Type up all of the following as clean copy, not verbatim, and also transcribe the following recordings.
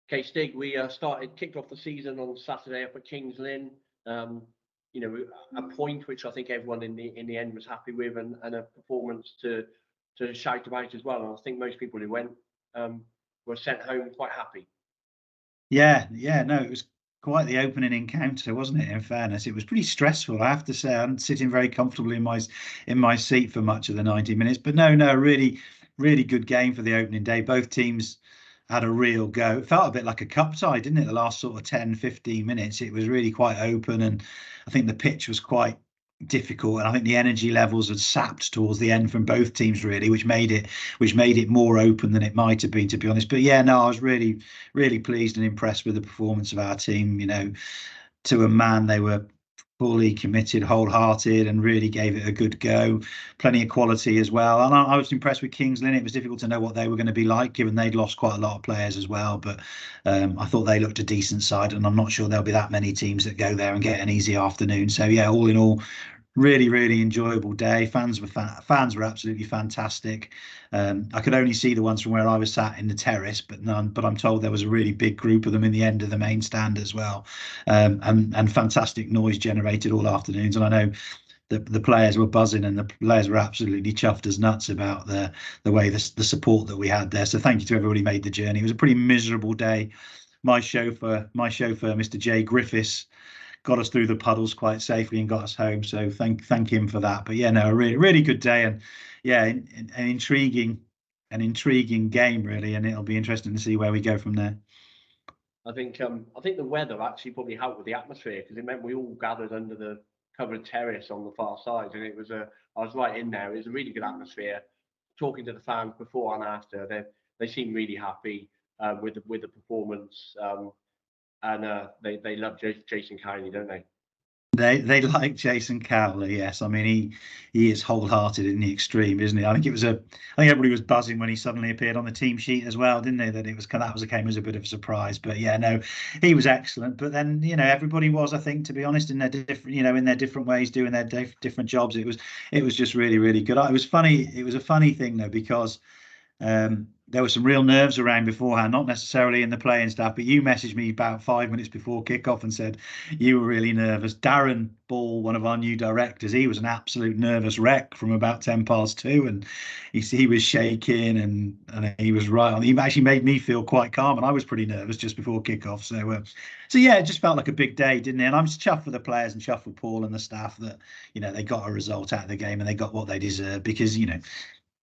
Okay, Stig, we kicked off the season on Saturday up at Kings Lynn. Um, a point which I think everyone in the end was happy with, and a performance to shout about as well. And I think most people who went um, were sent home quite happy. Yeah, no, it was quite the opening encounter, wasn't it? In fairness, it was pretty stressful. I have to say, I'm sitting very comfortably in my seat for much of the 90 minutes. But no, really good game for the opening day. Both teams had a real go. It felt a bit like a cup tie, didn't it? The last sort of 10, 15 minutes, it was really quite open, and I think the pitch was quite difficult, and I think the energy levels had sapped towards the end from both teams really, which made it more open than it might have been, to be honest. But yeah, no, I was really pleased and impressed with the performance of our team. To a man, they were fully committed, wholehearted, and really gave it a good go. Plenty of quality as well. And I was impressed with Kings Lynn. It was difficult to know what they were going to be like, given they'd lost quite a lot of players as well. But I thought they looked a decent side, and I'm not sure there'll be that many teams that go there and get an easy afternoon. So yeah, all in all, really enjoyable day. Fans were absolutely fantastic. I could only see the ones from where I was sat in the terrace, but I'm told there was a really big group of them in the end of the main stand as well. And fantastic noise generated all afternoons. And I know the players were buzzing, and the players were absolutely chuffed as nuts about the way the support that we had there. So thank you to everybody who made the journey. It was a pretty miserable day. My chauffeur, Mr. Jay Griffiths, got us through the puddles quite safely and got us home. So thank him for that. But yeah, no, a really good day, and yeah, an intriguing game really, and it'll be interesting to see where we go from there. I think the weather actually probably helped with the atmosphere because it meant we all gathered under the covered terrace on the far side, and it was a I was right in there. It was a really good atmosphere. Talking to the fans before and after, they seemed really happy with the performance, and they love Jason Cowley, don't they? They like Jason Cowley, yes. I mean, he is wholehearted in the extreme, isn't he? I think everybody was buzzing when he suddenly appeared on the team sheet as well, didn't they? That came as a bit of a surprise. But yeah, no, he was excellent. But then everybody was, I think, to be honest, in their different in their different ways, doing their different jobs. It was just really good. It was funny. It was a funny thing though, because there were some real nerves around beforehand, not necessarily in the playing staff, but you messaged me about 5 minutes before kickoff and said you were really nervous. Darren Ball, one of our new directors, he was an absolute nervous wreck from about 10 past 2, and he was shaking, and he was right on. He actually made me feel quite calm, and I was pretty nervous just before kickoff. So yeah, it just felt like a big day, didn't it? And I'm just chuffed for the players and chuffed for Paul and the staff that they got a result out of the game and they got what they deserve, because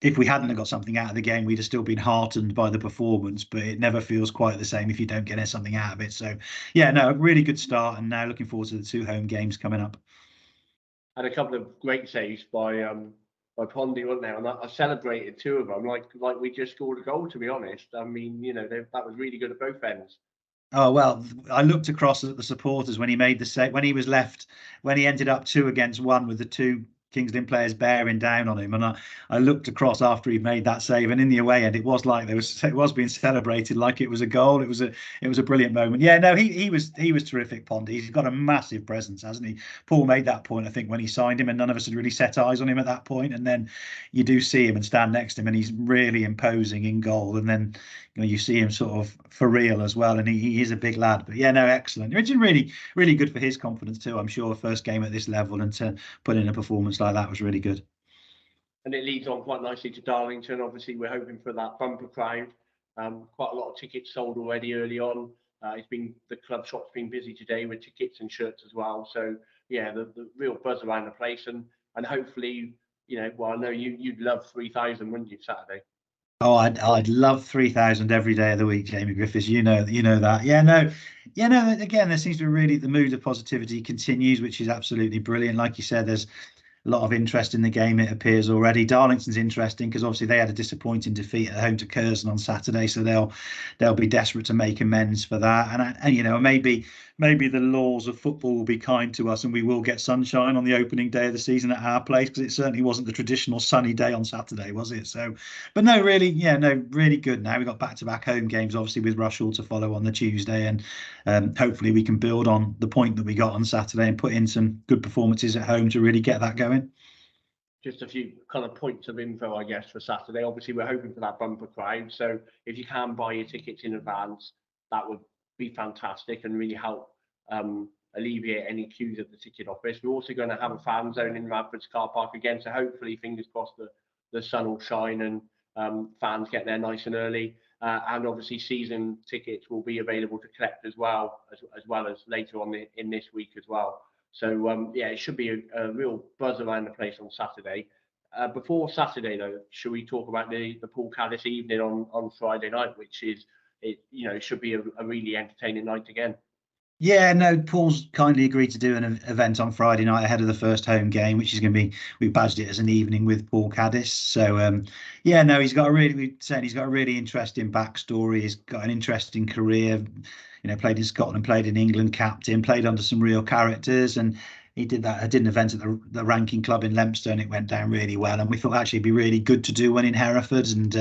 if we hadn't have got something out of the game, we'd have still been heartened by the performance, but it never feels quite the same if you don't get something out of it. So, yeah, no, a really good start, and now looking forward to the two home games coming up. Had a couple of great saves by Pondy, wasn't there? And I celebrated two of them like we just scored a goal. To be honest, I mean, that was really good at both ends. Oh well, I looked across at the supporters when he made the save, when he ended up 2 against 1 with the two Kings Lynn players bearing down on him, and I looked across after he made that save, and in the away end, it was being celebrated like it was a goal. It was a brilliant moment. Yeah, no, he was terrific, Pondy. He's got a massive presence, hasn't he? Paul made that point, I think, when he signed him, and none of us had really set eyes on him at that point. And then you do see him and stand next to him, and he's really imposing in goal. And then you see him sort of for real as well, and he is a big lad. But yeah, no, excellent. It's really good for his confidence too, I'm sure. First game at this level, and to put in a performance like that was really good. And it leads on quite nicely to Darlington. Obviously, we're hoping for that bumper crowd. Quite a lot of tickets sold already early on. The club shop's been busy today with tickets and shirts as well. So yeah, the real buzz around the place, and hopefully, well, I know you'd love 3,000, wouldn't you, Saturday? Oh, I'd love 3,000 every day of the week, Jamie Griffiths. You know that. Yeah, no, yeah, no. Again, there seems to be really the mood of positivity continues, which is absolutely brilliant. Like you said, there's a lot of interest in the game, it appears already. Darlington's interesting because obviously they had a disappointing defeat at home to Curzon on Saturday, so they'll be desperate to make amends for that. And maybe the laws of football will be kind to us, and we will get sunshine on the opening day of the season at our place, because it certainly wasn't the traditional sunny day on Saturday, was it? So, but no, really, yeah, no, really good. Now we've got back-to-back home games, obviously with Rushall to follow on the Tuesday, and hopefully we can build on the point that we got on Saturday and put in some good performances at home to really get that going. Just a few kind of points of info, I guess, for Saturday. Obviously, we're hoping for that bumper crowd. So if you can buy your tickets in advance, that would be fantastic and really help alleviate any queues at the ticket office. We're also going to have a fan zone in Radford's car park again, so hopefully, fingers crossed, the sun will shine and fans get there nice and early. And obviously, season tickets will be available to collect as well as later on in this week as well. So yeah, it should be a real buzz around the place on Saturday. Before Saturday, though, should we talk about the Paul Caddis evening on Friday night, which is it should be a really entertaining night again. Yeah, no, Paul's kindly agreed to do an event on Friday night ahead of the first home game, which is going to be, we've badged it as an evening with Paul Caddis. So yeah, no, he's got a really interesting backstory. He's got an interesting career. Played in Scotland, played in England, captain, played under some real characters, and he did that. I did an event at the Ranking Club in Leominster, and it went down really well. And we thought actually it'd be really good to do one in Hereford. And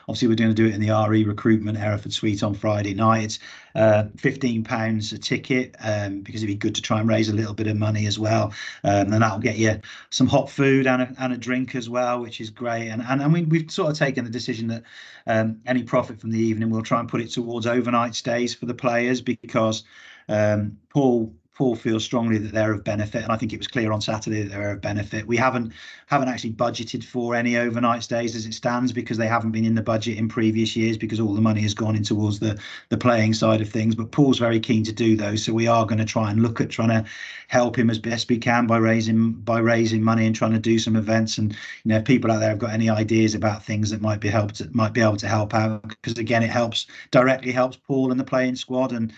obviously we're going to do it in the RE Recruitment Hereford Suite on Friday night. It's £15 a ticket because it'd be good to try and raise a little bit of money as well. And that'll get you some hot food and a drink as well, which is great. And we've sort of taken the decision that any profit from the evening we'll try and put it towards overnight stays for the players, because Paul feels strongly that they're of benefit, and I think it was clear on Saturday that they're of benefit. We haven't actually budgeted for any overnight stays as it stands, because they haven't been in the budget in previous years, because all the money has gone in towards the playing side of things. But Paul's very keen to do those, so we are going to try and look at trying to help him as best we can by raising money and trying to do some events. And if people out there have got any ideas about things that might be able to help out, because again, it directly helps Paul and the playing squad, and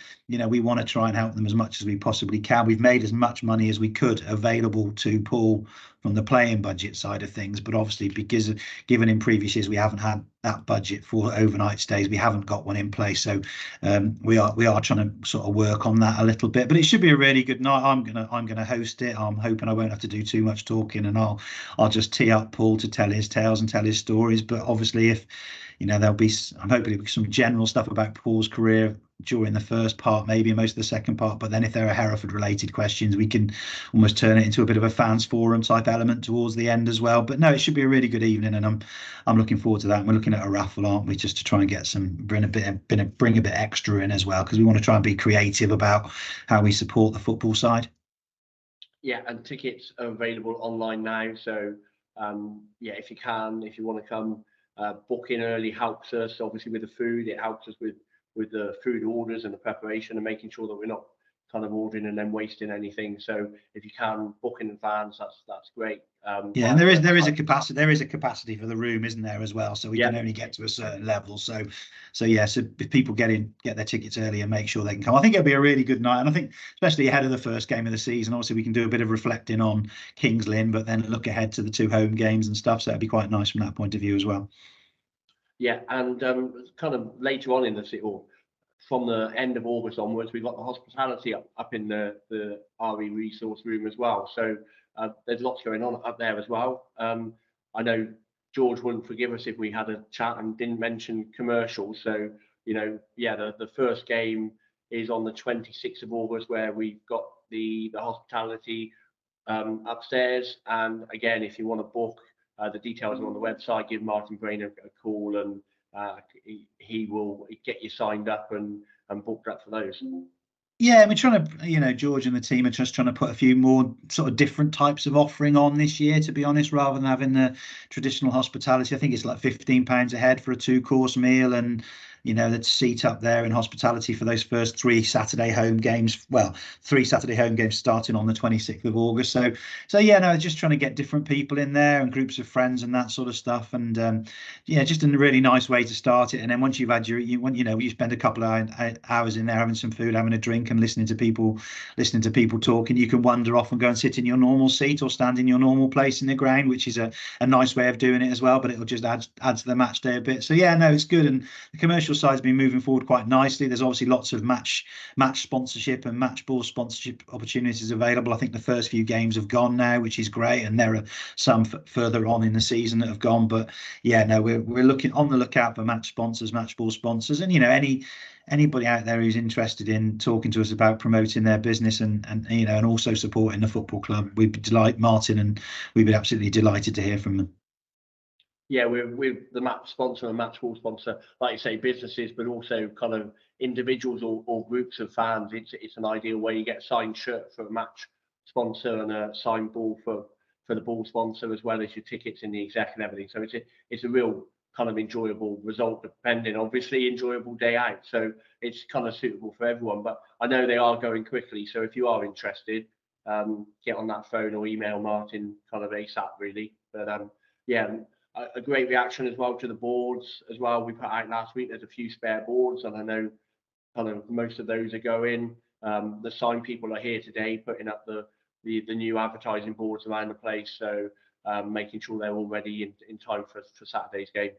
we want to try and help them as much as we possibly can. We've made as much money as we could available to Paul from the playing budget side of things, but obviously, because given in previous years we haven't had that budget for overnight stays, we haven't got one in place. So we are trying to sort of work on that a little bit, but it should be a really good night. I'm gonna host it. I'm hoping I won't have to do too much talking, and I'll just tee up Paul to tell his tales and tell his stories. But obviously, if there'll be, I'm hoping it'll be some general stuff about Paul's career during the first part, maybe most of the second part. But then if there are Hereford related questions, we can almost turn it into a bit of a fans forum type element towards the end as well. But no, it should be a really good evening, and I'm looking forward to that. And we're looking at a raffle, aren't we, just to try and get bring a bit extra in as well, because we want to try and be creative about how we support the football side. Yeah, and tickets are available online now. So yeah, if you want to come, booking early helps us. Obviously, with the food, it helps us with the food orders and the preparation and making sure that we're not kind of ordering and then wasting anything. So if you can book in advance, that's great. Yeah, and there is a capacity for the room, isn't there, as well? So we can only get to a certain level. So yeah, so if people get their tickets early and make sure they can come, I think it'll be a really good night. And I think especially ahead of the first game of the season, obviously we can do a bit of reflecting on Kings Lynn, but then look ahead to the 2 home games and stuff. So it'll be quite nice from that point of view as well. Yeah, and kind of later on in the city, or from the end of August onwards, we've got the hospitality up in the RE resource room as well. So there's lots going on up there as well. I know George wouldn't forgive us if we had a chat and didn't mention commercials. So yeah, the first game is on the 26th of August, where we've got the hospitality upstairs. And again, if you want to book, the details are on the website. Give Martin Brain a call, and he will get you signed up and booked up for those. Yeah, we're trying to, George and the team are just trying to put a few more sort of different types of offering on this year, to be honest, rather than having the traditional hospitality. I think it's like £15 a head for a 2-course meal, and the seat up there in hospitality for those first 3 Saturday home games. Well, 3 Saturday home games starting on the 26th of August. So yeah, no, just trying to get different people in there and groups of friends and that sort of stuff. And yeah, just a really nice way to start it. And then once you've had you spend a couple of hours in there having some food, having a drink, and listening to people talking, you can wander off and go and sit in your normal seat or stand in your normal place in the ground, which is a nice way of doing it as well. But it'll just add to the match day a bit. So yeah, no, it's good. And the commercial side's been moving forward quite nicely. There's obviously lots of match sponsorship and match ball sponsorship opportunities available. I think the first few games have gone now, which is great, and there are some further on in the season that have gone. But yeah, no, we're looking on the lookout for match ball sponsors, and anybody out there who's interested in talking to us about promoting their business and also supporting the football club, we'd be absolutely delighted to hear from them. Yeah, with the map sponsor and match ball sponsor, like you say, businesses, but also kind of individuals or groups of fans. It's an ideal way. You get a signed shirt for a match sponsor and a signed ball for the ball sponsor, as well as your tickets in the exec and everything. So it's a real kind of enjoyable result, depending, obviously, enjoyable day out. So it's kind of suitable for everyone. But I know they are going quickly. So if you are interested, get on that phone or email Martin kind of ASAP, really. But yeah, a great reaction as well to the boards as well. We put out last week. There's a few spare boards, and I know kind of most of those are going. The sign people are here today, putting up the new advertising boards around the place. So making sure they're all ready in time for Saturday's game.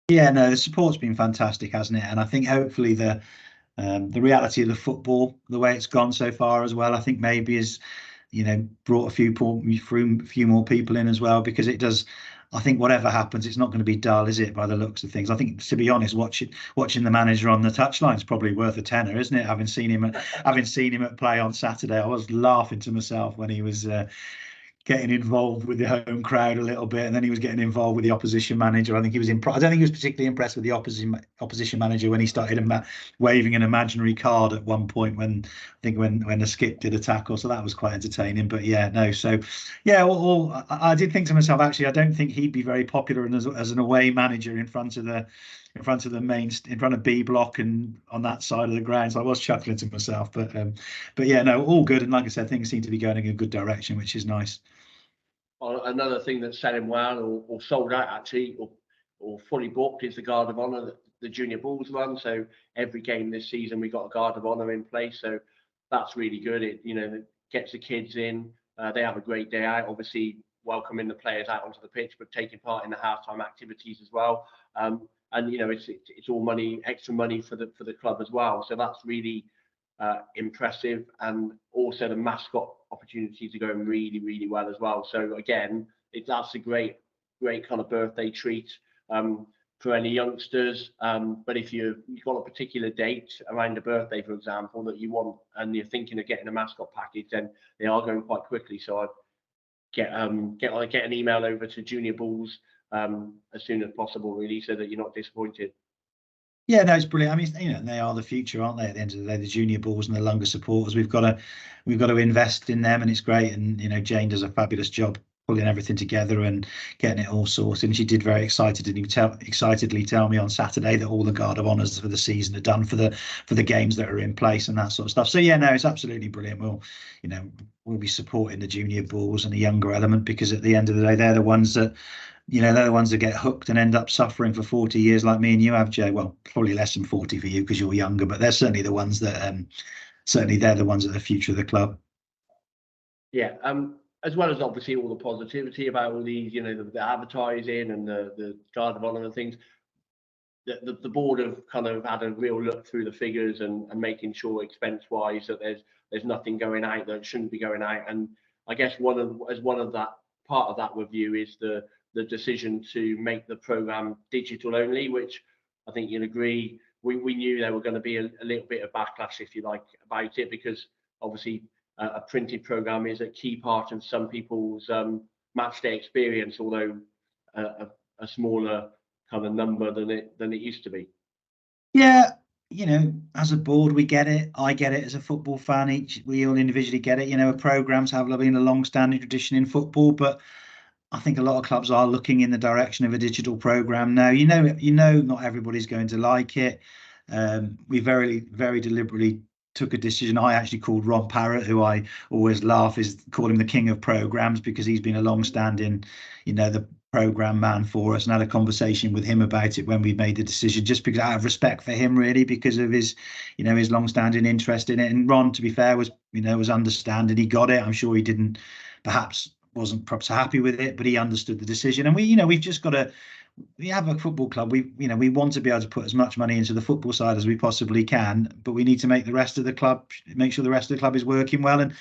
Yeah, no, the support's been fantastic, hasn't it? And I think hopefully the reality of the football, the way it's gone so far as well, I think maybe is, brought a few more people in as well, because it does. I think whatever happens, it's not going to be dull, is it? By the looks of things, I think, to be honest, watching the manager on the touchline is probably worth a tenner, isn't it? Having seen him at play on Saturday, I was laughing to myself when he was getting involved with the home crowd a little bit, and then he was getting involved with the opposition manager. I think he was I don't think he was particularly impressed with the opposition manager when he started waving an imaginary card at one point when the skip did a tackle. So that was quite entertaining. But yeah, no. So yeah, I did think to myself, actually, I don't think he'd be very popular as an away manager in front of B block and on that side of the ground. So I was chuckling to myself, but yeah, no, all good. And like I said, things seem to be going in a good direction, which is nice. Another thing that's selling well or sold out actually or fully booked is the Guard of Honour that the Junior Bulls run. So every game this season we got a Guard of Honour in place. So that's really good. It gets the kids in. They have a great day out. Obviously welcoming the players out onto the pitch, but taking part in the halftime activities as well. And it's all money, extra money for the club as well. So that's really impressive, and also the mascot opportunities are going really, really well as well. So again, that's a great kind of birthday treat for any youngsters. But if you've got a particular date around a birthday, for example, that you want, and you're thinking of getting a mascot package, then they are going quite quickly. So I'd get an email over to Junior Bulls as soon as possible, really, so that you're not disappointed. Yeah, no, it's brilliant. I mean, they are the future, aren't they? At the end of the day, the Junior Bulls and the Lunga supporters, we've got to invest in them, and it's great. And Jane does a fabulous job pulling everything together and getting it all sorted. And she did very excitedly tell me on Saturday that all the Guard of Honours for the season are done for the games that are in place and that sort of stuff. So yeah, no, it's absolutely brilliant. We'll be supporting the Junior Bulls and the younger element, because at the end of the day, they're the ones that get hooked and end up suffering for 40 years like me and you have, Jay. Well, probably less than 40 for you because you're younger, but they're certainly the ones that they're the ones that are the future of the club. Yeah, as well as obviously all the positivity about all these, the advertising and the Guard of Honour and things. The board have kind of had a real look through the figures and making sure expense-wise that there's nothing going out that shouldn't be going out. And I guess part of that review is the decision to make the program digital only, which I think you'll agree we knew there were going to be a little bit of backlash, if you like, about it, because obviously a printed program is a key part of some people's match day experience, although a smaller kind of number than it used to be. Yeah, as a board, we get it. I get it as a football fan. We all individually get it. Programs have been a long-standing tradition in football, but I think a lot of clubs are looking in the direction of a digital program now. Not everybody's going to like it. We very, very deliberately took a decision. I actually called Ron Parrott, who I always laugh call him the king of programs, because he's been a long-standing, the program man for us, and had a conversation with him about it when we made the decision, just because I have respect for him, really, because of his long-standing interest in it. And Ron, to be fair, was understanding. He got it. I'm sure he wasn't perhaps happy with it, but he understood the decision. And we've just got to. We have a football club. We want to be able to put as much money into the football side as we possibly can, but we need to make sure the rest of the club is working well. And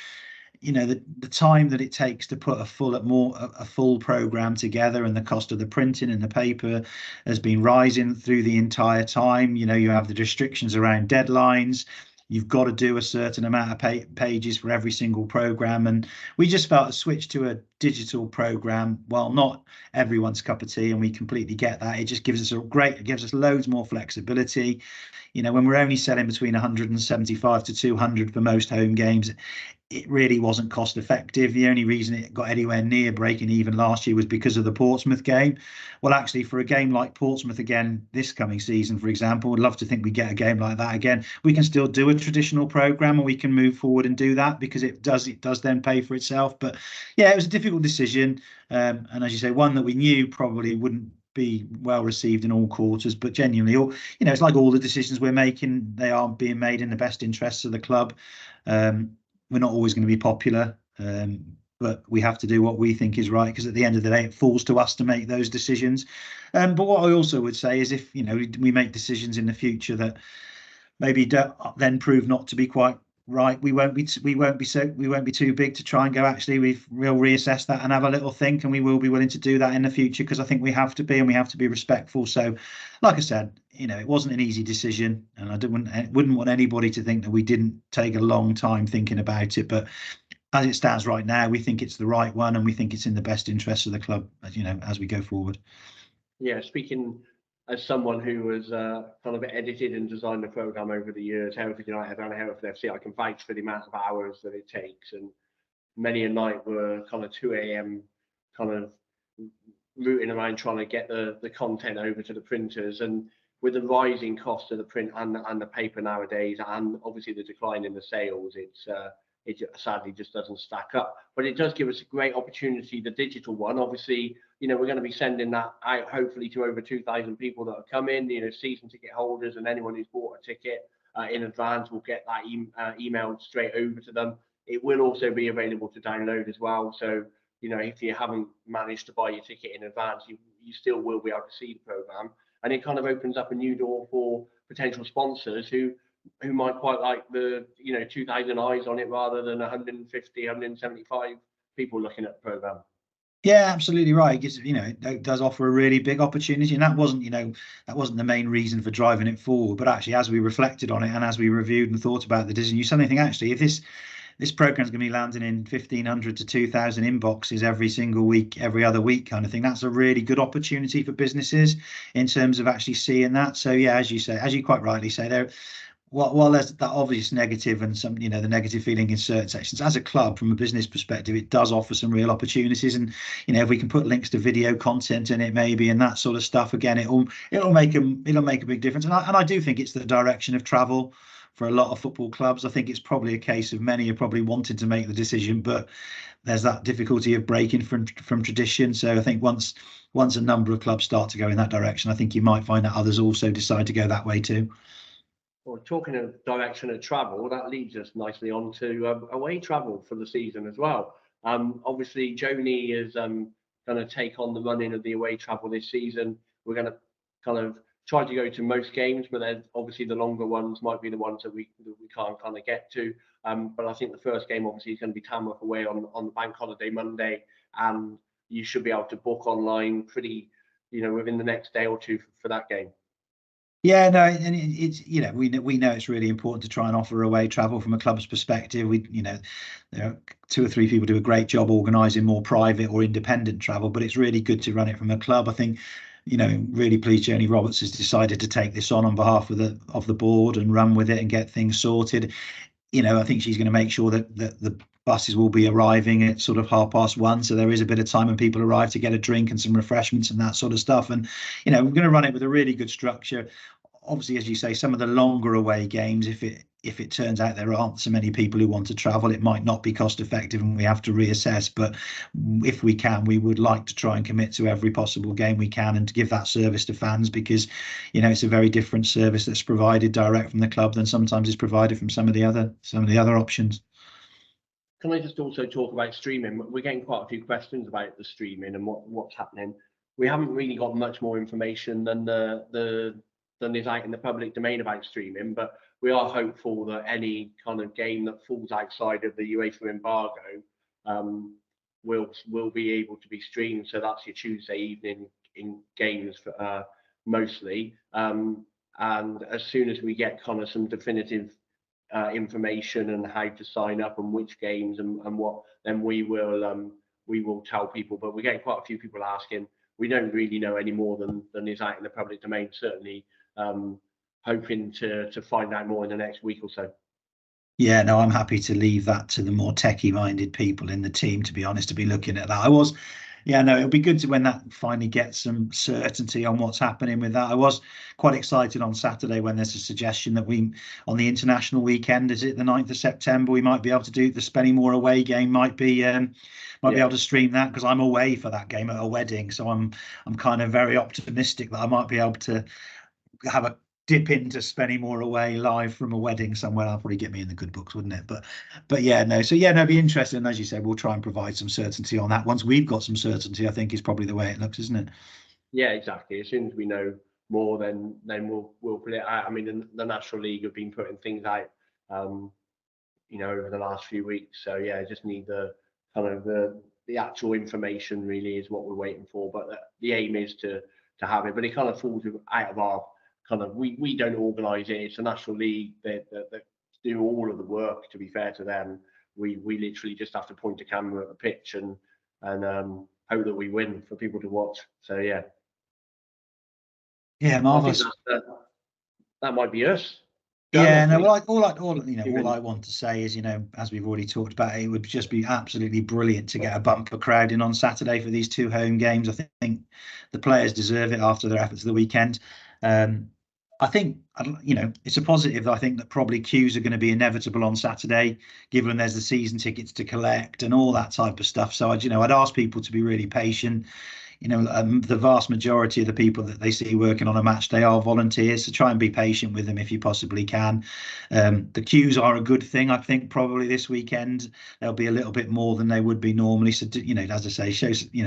the time that it takes to put a full program together, and the cost of the printing and the paper has been rising through the entire time. You have the restrictions around deadlines. You've got to do a certain amount of pages for every single program, and we just felt a switch to digital program, while not everyone's cup of tea, and we completely get that, it just gives us it gives us loads more flexibility. When we're only selling between 175 to 200 for most home games, it really wasn't cost effective. The only reason it got anywhere near breaking even last year was because of the Portsmouth game. Well, actually, for a game like Portsmouth again this coming season, for example, I'd love to think we get a game like that again. We can still do a traditional program, and we can move forward and do that, because it does then pay for itself. But yeah, it was a difficult decision, and as you say, one that we knew probably wouldn't be well received in all quarters, but genuinely, it's like all the decisions we're making, they are being made in the best interests of the club. We're not always going to be popular, but we have to do what we think is right, because at the end of the day, it falls to us to make those decisions. But what I also would say is, if we make decisions in the future that maybe don't then prove not to be quite right, we won't be too big to try and go, actually, we'll reassess that and have a little think, and we will be willing to do that in the future, because I think we have to be, and we have to be respectful. So like I said, it wasn't an easy decision, and I wouldn't want anybody to think that we didn't take a long time thinking about it. But as it stands right now, we think it's the right one, and we think it's in the best interest of the club, as we go forward. Yeah, speaking as someone who has kind of edited and designed the program over the years, Hereford United and Hereford FC, I can vouch for the amount of hours that it takes, and many a night were kind of 2 a.m. kind of rooting around trying to get the content over to the printers. And with the rising cost of the print and the paper nowadays, and obviously the decline in the sales, it sadly just doesn't stack up. But it does give us a great opportunity, the digital one. Obviously, we're going to be sending that out hopefully to over 2,000 people that have come in, season ticket holders, and anyone who's bought a ticket in advance will get that emailed straight over to them. It will also be available to download as well. So, if you haven't managed to buy your ticket in advance, you still will be able to see the program. And it kind of opens up a new door for potential sponsors who might quite like the 2,000 eyes on it rather than 150, 175 people looking at the program. Yeah, absolutely right. It does offer a really big opportunity, and that wasn't the main reason for driving it forward. But actually, as we reflected on it, and as we reviewed and thought about the decision, you suddenly think, actually, if this program is going to be landing in 1,500 to 2,000 inboxes every single week, every other week kind of thing, that's a really good opportunity for businesses in terms of actually seeing that. So yeah, as you quite rightly say, while there's that obvious negative and some, the negative feeling in certain sections, as a club, from a business perspective, it does offer some real opportunities. And if we can put links to video content in it, maybe, and that sort of stuff, again, it'll make a big difference. And I do think it's the direction of travel for a lot of football clubs. I think it's probably a case of many are probably wanted to make the decision, but there's that difficulty of breaking from tradition. So I think once a number of clubs start to go in that direction, I think you might find that others also decide to go that way too. Well, talking of direction of travel, that leads us nicely on to away travel for the season as well. Obviously, Joni is going to take on the running of the away travel this season. We're going to kind of try to go to most games, but then obviously the longer ones might be the ones that we can't kind of get to. But I think the first game obviously is going to be Tamworth away on the bank holiday Monday, and you should be able to book online pretty, within the next day or two for that game. Yeah, no, and it's we know it's really important to try and offer away travel from a club's perspective. There are 2 or 3 people do a great job organising more private or independent travel, but it's really good to run it from a club. I think, really pleased Joni Roberts has decided to take this on behalf of the board and run with it and get things sorted. I think she's going to make sure that the buses will be arriving at sort of 1:30, so there is a bit of time when people arrive to get a drink and some refreshments and that sort of stuff. And we're going to run it with a really good structure. Obviously, as you say, some of the longer away games, if it turns out there aren't so many people who want to travel, it might not be cost effective and we have to reassess. But if we can, we would like to try and commit to every possible game we can and to give that service to fans, because it's a very different service that's provided direct from the club than sometimes is provided from some of the other options. Can I just also talk about streaming? We're getting quite a few questions about the streaming and what's happening. We haven't really got much more information than than is out in the public domain about streaming, but we are hopeful that any kind of game that falls outside of the UEFA embargo will be able to be streamed. So that's your Tuesday evening in games for, mostly. And as soon as we get kind of some definitive information and how to sign up and which games and what, then we'll we will tell people. But we're getting quite a few people asking. We don't really know any more than is out in the public domain. Certainly, hoping to find out more in the next week or so. Yeah, no, I'm happy to leave that to the more techie minded people in the team, to be honest, to be looking at that. Yeah, no, it'll be good to when that finally gets some certainty on what's happening with that. I was quite excited on Saturday when there's a suggestion that we, on the international weekend, is it the 9th of September, we might be able to do the Spennymoor away game, might be able to stream that, because I'm away for that game at a wedding. So I'm kind of very optimistic that I might be able to have a dip into Spennymoor away live from a wedding somewhere. That'll probably get me in the good books, wouldn't it? But yeah, no. So yeah, no, it'd be interesting. And as you said, we'll try and provide some certainty on that. Once we've got some certainty, I think is probably the way it looks, isn't it? Yeah, exactly. As soon as we know more, then we'll put it out. I mean, the National League have been putting things out, over the last few weeks. So yeah, just need the kind of the actual information really is what we're waiting for. But the aim is to have it. But it kind of falls out of our kind of we don't organise it. It's the National League that do all of the work. To be fair to them, we literally just have to point a camera at a pitch and hope that we win for people to watch. So yeah. Yeah, marvelous. That might be us. Yeah, no. Well, all I want to say is, as we've already talked about, it would just be absolutely brilliant to get a bumper crowd in on Saturday for these 2 home games. I think the players deserve it after their efforts of the weekend. I think, it's a positive. I think that probably queues are going to be inevitable on Saturday, given there's the season tickets to collect and all that type of stuff. So I'd ask people to be really patient. The vast majority of the people that they see working on a match day are volunteers, so try and be patient with them if you possibly can. The queues are a good thing. I think probably this weekend there'll be a little bit more than they would be normally. So, as I say,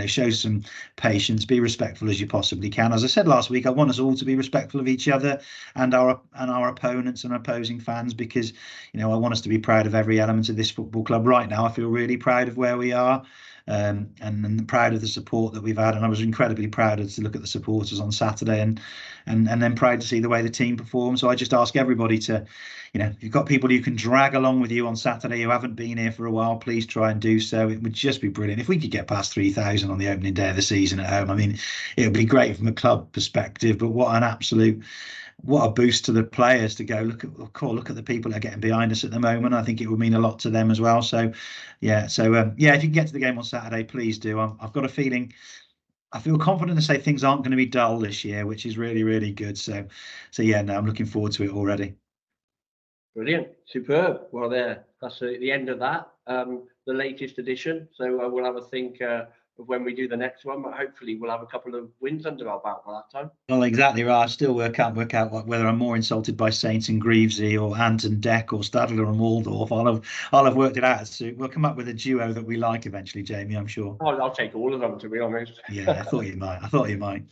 show some patience, be respectful as you possibly can. As I said last week, I want us all to be respectful of each other and our opponents and opposing fans, because, I want us to be proud of every element of this football club. Right now, I feel really proud of where we are. And proud of the support that we've had, and I was incredibly proud to look at the supporters on Saturday, and then proud to see the way the team performed. So I just ask everybody to, if you've got people you can drag along with you on Saturday who haven't been here for a while, please try and do so. It would just be brilliant if we could get past 3,000 on the opening day of the season at home. I mean, it would be great from a club perspective, but what a boost to the players to go look at the people that are getting behind us at the moment. I think it would mean a lot to them as well. So yeah, if you can get to the game on Saturday, please do. I've got a feeling, I feel confident to say things aren't going to be dull this year, which is really, really good. So yeah, no, I'm looking forward to it already. Brilliant, superb. Well, that's the end of that. The latest edition. So we'll have a think of when we do the next one, but hopefully we'll have a couple of wins under our belt by that time. Well, exactly right. I still work out whether I'm more insulted by Saints and Greavesy or Ant and Deck or Stadler and Waldorf. I'll have worked it out. So we'll come up with a duo that we like eventually, Jamie, I'm sure. I'll take all of them, to be honest. Yeah, I thought you might.